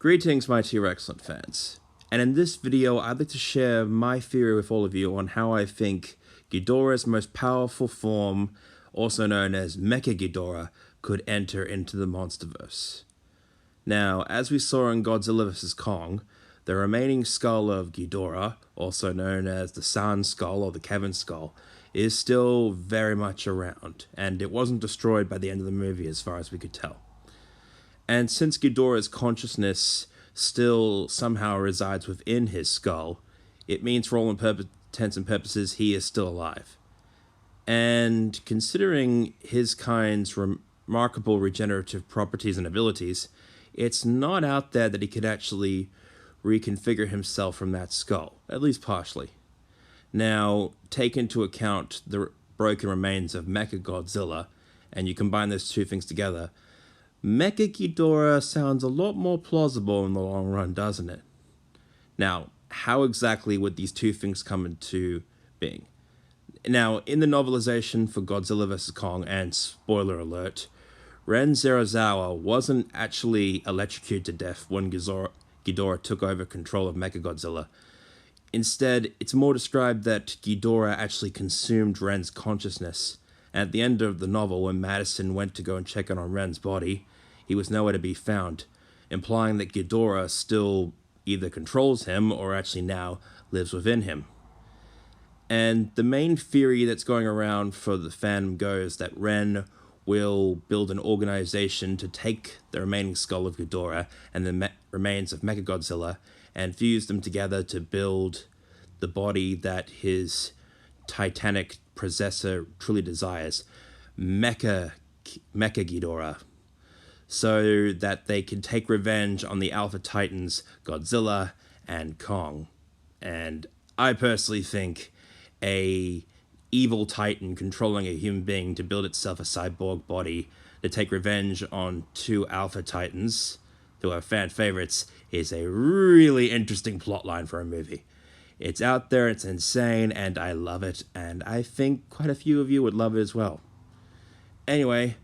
Greetings, my T-Rexcellent fans, and in this video I'd like to share my theory with all of you on how I think Ghidorah's most powerful form, also known as Mechaghidorah, could enter into the Monsterverse. Now, as we saw in Godzilla vs. Kong, the remaining skull of Ghidorah, also known as the San Skull or the Kevin Skull, is still very much around, and it wasn't destroyed by the end of the movie as far as we could tell. And since Ghidorah's consciousness still somehow resides within his skull, it means for all intents and purposes he is still alive. And considering his kind's remarkable regenerative properties and abilities, it's not out there that he could actually reconfigure himself from that skull, at least partially. Now, take into account the broken remains of Mechagodzilla, and you combine those two things together, Mechaghidorah sounds a lot more plausible in the long run, doesn't it? Now, how exactly would these two things come into being? Now, in the novelization for Godzilla vs. Kong, and spoiler alert, Ren Zerazawa wasn't actually electrocuted to death when Ghidorah took over control of Mechagodzilla. Instead, it's more described that Ghidorah actually consumed Ren's consciousness. And at the end of the novel, when Madison went to go and check in on Ren's body, he was nowhere to be found, implying that Ghidorah still either controls him or actually now lives within him. And the main theory that's going around for the fandom goes that Ren will build an organization to take the remaining skull of Ghidorah and the remains of Mechagodzilla and fuse them together to build the body that his titanic possessor truly desires, Mechaghidorah, so that they can take revenge on the Alpha Titans Godzilla and Kong. And I personally think a evil titan controlling a human being to build itself a cyborg body to take revenge on two Alpha Titans, who are fan favorites, is a really interesting plotline for a movie. It's out there, it's insane, and I love it, and I think quite a few of you would love it as well. Anyway,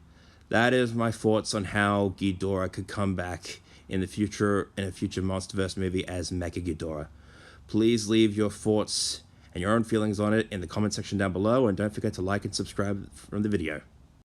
that is my thoughts on how Ghidorah could come back in a future Monsterverse movie as Mechaghidorah. Please leave your thoughts and your own feelings on it in the comment section down below, and don't forget to like and subscribe from the video.